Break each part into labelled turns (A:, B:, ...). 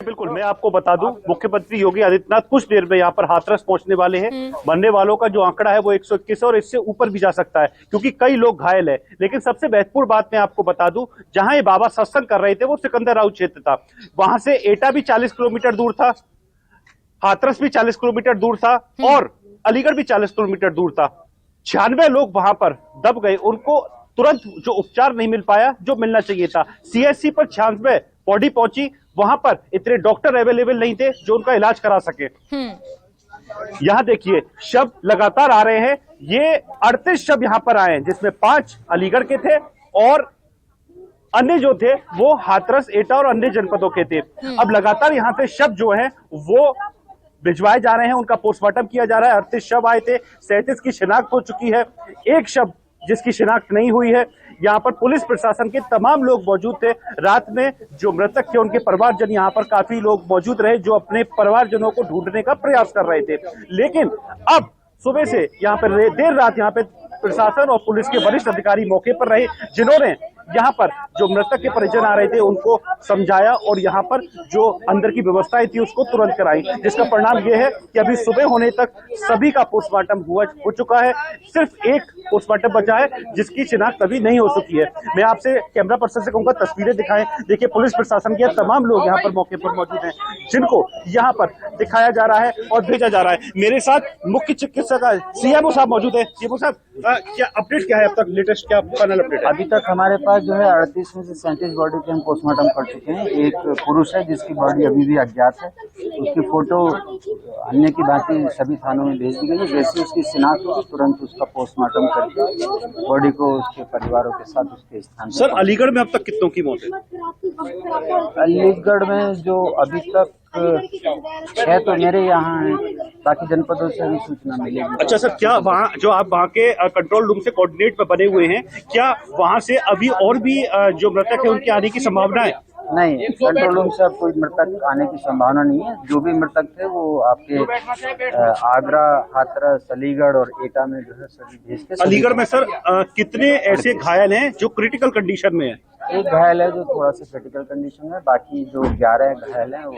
A: बिल्कुल, मैं आपको बता दूं, मुख्यमंत्री योगी आदित्यनाथ कुछ देर में यहाँ पर हाथरस पहुंचने वाले हैं। मरने वालों का जो आंकड़ा है वो 121 है और इससे ऊपर भी जा सकता है क्योंकि कई लोग घायल है। लेकिन सबसे महत्वपूर्ण बात मैं आपको बता दूं, जहां ये बाबा सत्संग कर रहे थे वो सिकंदर राव क्षेत्र था। वहां से एटा भी 40 किलोमीटर दूर था, हाथरस भी 40 किलोमीटर दूर था और अलीगढ़ भी 40 किलोमीटर दूर था। 96 लोग वहां पर दब गए, उनको तुरंत जो उपचार नहीं मिल पाया जो मिलना चाहिए था। सीएचसी पर 96 बॉडी पहुंची, वहां पर इतने डॉक्टर अवेलेबल नहीं थे जो उनका इलाज करा सके। यहां देखिए शव लगातार आ रहे हैं, ये 38 शव यहां पर आए हैं जिसमें 5 अलीगढ़ के थे और अन्य जो थे वो हाथरस, एटा और अन्य जनपदों के थे। अब लगातार यहां से शव जो है वो भिजवाए जा रहे हैं, उनका पोस्टमार्टम किया जा रहा है। 38 शव आए थे, 37 की शिनाख्त हो चुकी है, एक शव जिसकी शिनाख्त नहीं हुई है। यहाँ पर पुलिस प्रशासन के तमाम लोग मौजूद थे। रात में जो मृतक थे उनके परिवारजन यहाँ पर काफी लोग मौजूद रहे जो अपने परिवारजनों को ढूंढने का प्रयास कर रहे थे। लेकिन अब सुबह से यहाँ पर देर रात यहाँ पे प्रशासन और पुलिस के वरिष्ठ अधिकारी मौके पर रहे, जिन्होंने यहाँ पर जो मृतक के परिजन आ रहे थे उनको समझाया और यहाँ पर जो अंदर की व्यवस्थाएं थी उसको तुरंत कराई, जिसका परिणाम यह है कि अभी सुबह होने तक सभी का पोस्टमार्टम हो चुका है। सिर्फ एक पोस्टमार्टम बचा है जिसकी शिनाख्त अभी नहीं हो चुकी है। मैं आपसे कैमरा पर्सन से कहूंगा तस्वीरें दिखाएं। देखिए पुलिस प्रशासन के तमाम लोग यहाँ पर मौके पर मौजूद हैं जिनको यहाँ पर दिखाया जा रहा है और भेजा जा रहा है। मेरे साथ मुख्य चिकित्सक सीएमओ साहब मौजूद है। सीएमओ साहब, क्या अपडेट क्या है अब तक, लेटेस्ट क्या फाइनल अपडेट है?
B: अभी तक हमारे पास जो है 38 में से 37 बॉडी के हम पोस्टमार्टम कर चुके हैं। एक पुरुष है जिसकी बॉडी अभी भी अज्ञात है, उसकी फोटो अन्य की बाकी सभी थानों में भेज दी गई है। जैसे उसकी शिनाख्त होगी तुरंत उसका पोस्टमार्टम करके बॉडी को उसके परिवारों के साथ उसके स्थान।
A: सर अलीगढ़ में अब तक कितनों की मौत है?
B: अलीगढ़ में जो अभी तक 6 तो मेरे यहाँ है, बाकी जनपदों से भी सूचना मिलेगी।
A: अच्छा सर, क्या वहाँ जो आप वहाँ के कंट्रोल रूम से कोऑर्डिनेट पे बने हुए हैं, क्या वहाँ से अभी और भी जो मृतक है उनके आने की संभावना है?
B: नहीं, कंट्रोल रूम से अब कोई मृतक आने की संभावना नहीं है। जो भी मृतक थे वो आपके आगरा, हाथरस, अलीगढ़ और एटा में जो है सभी भेज के।
A: अलीगढ़ में सर कितने ऐसे घायल हैं जो क्रिटिकल कंडीशन में है?
B: एक घायल है जो थोड़ा सा क्रिटिकल कंडीशन में, बाकी जो 11 घायल हैं वो।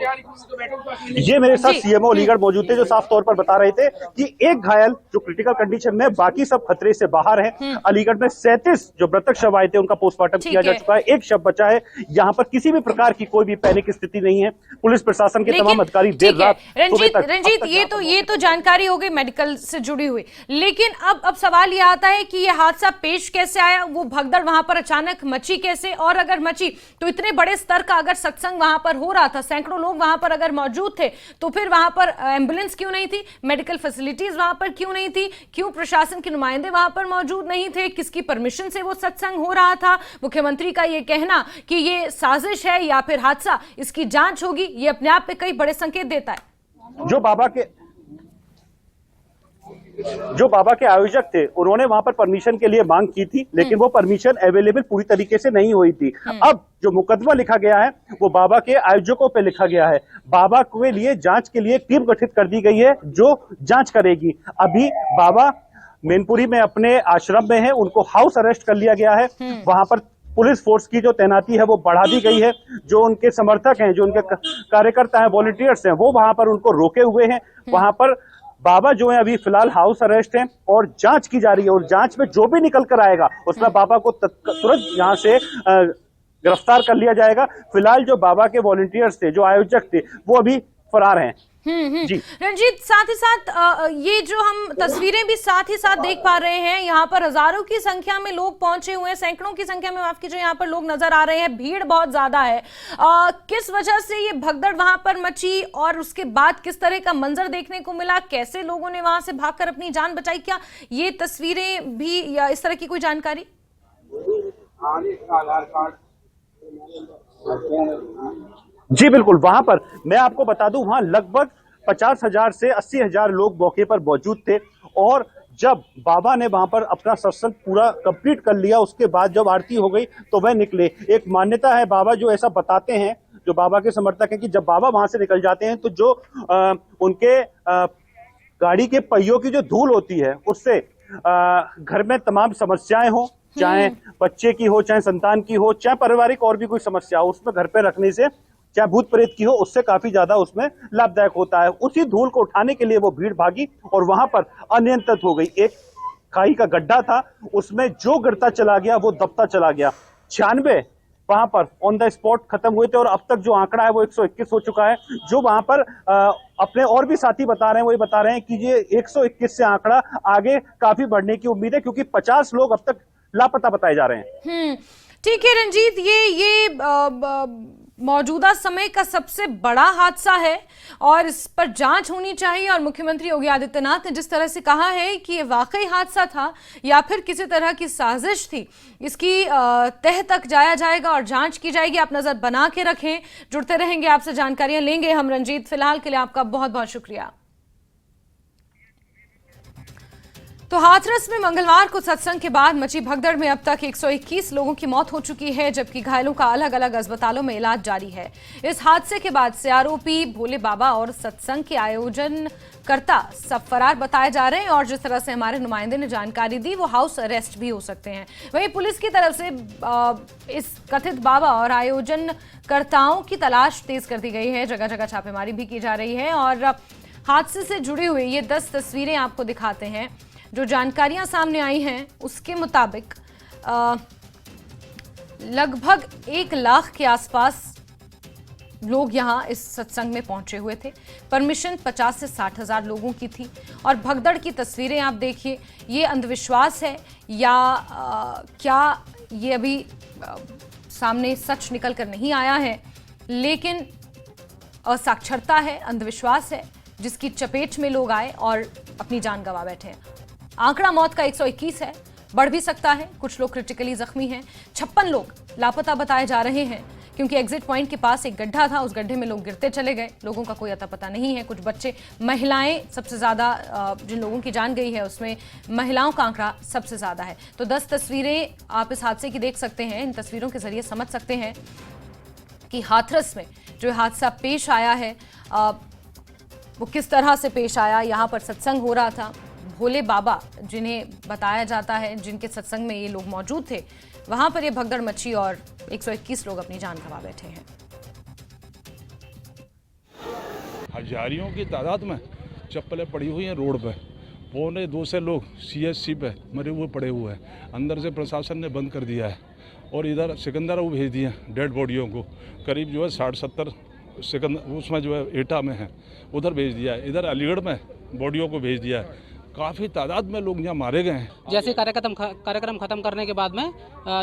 A: ये मेरे साथ सीएमओ अलीगढ़ मौजूद थे जो साफ तौर पर बता रहे थे कि एक घायल जो क्रिटिकल कंडीशन में, बाकी सब खतरे से बाहर हैं। अलीगढ़ में 37 जो मृतक शव आए थे उनका पोस्टमार्टम किया जा चुका है, एक शव बचा है। यहाँ पर किसी भी प्रकार की कोई भी पैनिक स्थिति नहीं है। पुलिस प्रशासन के तमाम अधिकारी देर रात
C: रंजीत ये तो जानकारी हो गई मेडिकल से जुड़ी हुई, लेकिन अब सवाल ये आता है कि ये हादसा पेश कैसे आया, वो भगदड़ वहां पर अचानक मची कैसे, और अगर मची तो इतने बड़े स्तर का अगर सत्संग वहां पर हो रहा था, सैकड़ों लोग वहां पर अगर मौजूद थे, तो फिर वहां पर एम्बुलेंस क्यों नहीं थी, मेडिकल फैसिलिटीज वहां पर क्यों नहीं थी, क्यों प्रशासन के नुमाइंदे वहां पर मौजूद नहीं थे, किसकी परमिशन से वो सत्संग हो रहा था? मुख्यमंत्री का ये कहना कि ये साजिश है या फिर हादसा, इसकी जांच होगी, ये अपने आप में कई बड़े संकेत देता है।
A: जो बाबा के आयोजक थे उन्होंने वहां पर परमिशन के लिए मांग की थी, लेकिन वो परमिशन अवेलेबल पूरी तरीके से नहीं हुई थी। अब जो मुकदमा लिखा गया है वो बाबा के आयोजकों पे लिखा गया है। बाबा के लिए जांच के लिए टीम गठित कर दी गई है जो जांच करेगी। अभी बाबा मैनपुरी में अपने आश्रम में है, उनको हाउस अरेस्ट कर लिया गया है। वहां पर पुलिस फोर्स की जो तैनाती है वो बढ़ा दी गई है। जो उनके समर्थक हैं, जो उनके कार्यकर्ता हैं, वॉलंटियर्स हैं, वो वहां पर उनको रोके हुए हैं। वहां पर बाबा जो है अभी फिलहाल हाउस अरेस्ट है और जांच की जा रही है और जांच में जो भी निकल कर आएगा उसमें बाबा को तुरंत यहां से गिरफ्तार कर लिया जाएगा। फिलहाल जो बाबा के वॉलंटियर्स थे, जो आयोजक थे, वो अभी फरार हैं। जी
C: रंजीत, साथ ही साथ ये जो हम तस्वीरें भी साथ ही साथ देख पा रहे हैं, यहाँ पर हजारों की संख्या में लोग पहुंचे हुए हैं, सैकड़ों की संख्या में माफ कीजिए यहाँ पर लोग नजर आ रहे हैं, भीड़ बहुत ज्यादा है। किस वजह से ये भगदड़ वहां पर मची और उसके बाद किस तरह का मंजर देखने को मिला, कैसे लोगों ने वहां से भागकर अपनी जान बचाई, क्या ये तस्वीरें भी या इस तरह की कोई जानकारी?
A: जी बिल्कुल, वहां पर मैं आपको बता दूं, वहां लगभग 50,000 से 80,000 लोग मौके पर मौजूद थे और जब बाबा ने वहां पर अपना सत्संग पूरा कंप्लीट कर लिया, उसके बाद जब आरती हो गई तो वह निकले। एक मान्यता है, बाबा जो ऐसा बताते हैं, जो बाबा के समर्थक हैं, कि जब बाबा वहां से निकल जाते हैं तो जो उनके गाड़ी के पहियों की जो धूल होती है उससे घर में तमाम समस्याएं हो, चाहे बच्चे की हो, चाहे संतान की हो, चाहे पारिवारिक और भी कोई समस्या हो, उसमें घर पे रखने से चाहे भूत प्रेत की हो, उससे काफी ज्यादा उसमें लाभदायक होता है। उसी धूल को उठाने के लिए वो भीड़ भागी और वहां पर अनियंत्रित हो गई। एक खाई का गड्ढा था, उसमें जो गिरता चला गया वो दबता चला गया। 96 वहां पर ऑन द स्पॉट खत्म हुए थे और अब तक जो आंकड़ा है वो 121 हो चुका है। जो वहां पर अपने और भी साथी बता रहे हैं, वो ये बता रहे हैं कि ये 121 से आंकड़ा आगे काफी बढ़ने की उम्मीद है, क्योंकि 50 लोग अब तक लापता बताए जा रहे हैं।
C: ठीक है रंजीत, ये मौजूदा समय का सबसे बड़ा हादसा है और इस पर जांच होनी चाहिए। और मुख्यमंत्री योगी आदित्यनाथ ने जिस तरह से कहा है कि ये वाकई हादसा था या फिर किसी तरह की साजिश थी, इसकी तह तक जाया जाएगा और जांच की जाएगी। आप नजर बना के रखें, जुड़ते रहेंगे, आपसे जानकारियां लेंगे हम रंजीत। फिलहाल के लिए आपका बहुत बहुत शुक्रिया। तो हाथरस में मंगलवार को सत्संग के बाद मची भगदड़ में अब तक 121 लोगों की मौत हो चुकी है, जबकि घायलों का अलग अलग अस्पतालों में इलाज जारी है। इस हादसे के बाद से आरोपी भोले बाबा और सत्संग के आयोजनकर्ता सब फरार बताए जा रहे हैं और जिस तरह से हमारे नुमाइंदे ने जानकारी दी, वो हाउस अरेस्ट भी हो सकते हैं। वहीं पुलिस की तरफ से इस कथित बाबा और आयोजनकर्ताओं की तलाश तेज कर दी गई है। जगह जगह छापेमारी भी की जा रही है और हादसे से जुड़ी हुई ये 10 तस्वीरें आपको दिखाते हैं। जो जानकारियां सामने आई हैं उसके मुताबिक लगभग 1 लाख के आसपास लोग यहां इस सत्संग में पहुंचे हुए थे। परमिशन 50 से 60 हजार लोगों की थी और भगदड़ की तस्वीरें आप देखिए। ये अंधविश्वास है या क्या ये अभी सामने सच निकल कर नहीं आया है, लेकिन असाक्षरता है, अंधविश्वास है, जिसकी चपेट में लोग आए और अपनी जान गंवा बैठे हैं। आंकड़ा मौत का 121 है, बढ़ भी सकता है। कुछ लोग क्रिटिकली जख्मी हैं। 56 लोग लापता बताए जा रहे हैं क्योंकि एग्जिट पॉइंट के पास एक गड्ढा था, उस गड्ढे में लोग गिरते चले गए। लोगों का कोई अता पता नहीं है। कुछ बच्चे, महिलाएं सबसे ज्यादा, जिन लोगों की जान गई है उसमें महिलाओं का आंकड़ा सबसे ज्यादा है। तो 10 तस्वीरें आप इस हादसे की देख सकते हैं। इन तस्वीरों के जरिए समझ सकते हैं कि हाथरस में जो हादसा पेश आया है वो किस तरह से पेश आया। यहाँ पर सत्संग हो रहा था। भोले बाबा जिन्हें बताया जाता है, जिनके सत्संग में ये लोग मौजूद थे, वहां पर ये भगदड़ मची और 121 लोग अपनी जान गंवा बैठे हैं।
D: हजारियों की तादाद में चप्पलें पड़ी हुई हैं रोड पे। 1.25 से लोग CHC पे मरे हुए पड़े हुए हैं। अंदर से प्रशासन ने बंद कर दिया है और इधर सिकंदरा वो भेज दिए डेड बॉडियों को। करीब जो है 60-70 सिकंदर उसमें जो है एटा में है, उधर भेज दिया है। इधर अलीगढ़ में बॉडियों को भेज दिया है। काफ़ी तादाद में लोग यहाँ मारे गए हैं।
E: जैसे कार्यक्रम खत्म करने के बाद में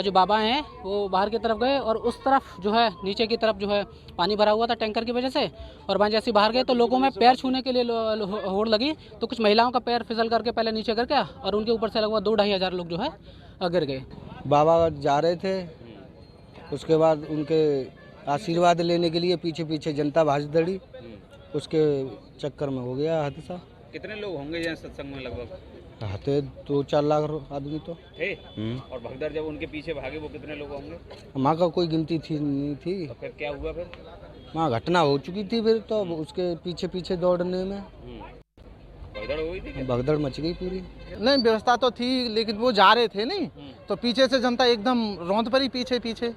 E: जो बाबा हैं वो बाहर की तरफ गए और उस तरफ जो है नीचे की तरफ जो है पानी भरा हुआ था टैंकर की वजह से, और वहाँ जैसे बाहर गए तो लोगों में पैर छूने के लिए होड़ लगी, तो कुछ महिलाओं का पैर फिसल करके पहले नीचे गिर गया और उनके ऊपर से लगभग 2-2.5 हज़ार लोग जो है गिर गए।
F: बाबा जा रहे थे, उसके बाद उनके आशीर्वाद लेने के लिए पीछे पीछे जनता भाज दड़ी, उसके चक्कर में हो गया हादसा।
G: कितने लोग होंगे यहाँ सत्संग में? लगभग
F: आते 2-4 लाख आदमी तो
G: थे। और भगदड़ जब उनके पीछे भागे वो कितने लोग होंगे?
F: वहाँ का कोई गिनती थी नहीं थी।
G: तो फिर क्या हुआ? फिर
F: वहाँ घटना हो चुकी थी, फिर तो उसके पीछे पीछे दौड़ने में
G: भगदड़ हो गई थी।
F: भगदड़ मच गई पूरी।
H: नहीं, व्यवस्था तो थी लेकिन वो जा रहे थे नहीं, तो पीछे से जनता एकदम रौंद पड़ी पीछे।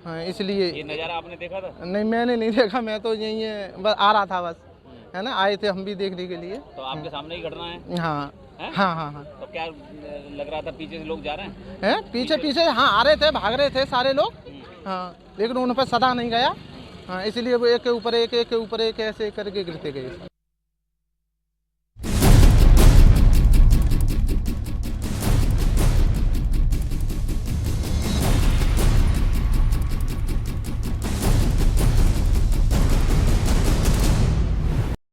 H: हाँ, इसलिए।
G: ये नज़ारा आपने देखा था?
H: नहीं, मैंने नहीं देखा, मैं तो यही बस आ रहा था, बस है ना, आए थे हम भी देखने के लिए।
G: तो आपके सामने ही घटना है?
H: हाँ।
G: तो क्या लग रहा था पीछे से लोग जा रहे हैं?
H: पीछे हाँ आ रहे थे, भाग रहे थे सारे लोग। हाँ, लेकिन उन पर सदा नहीं गया। हाँ, इसलिए वो एक के ऊपर एक ऐसे करके गिरते गए।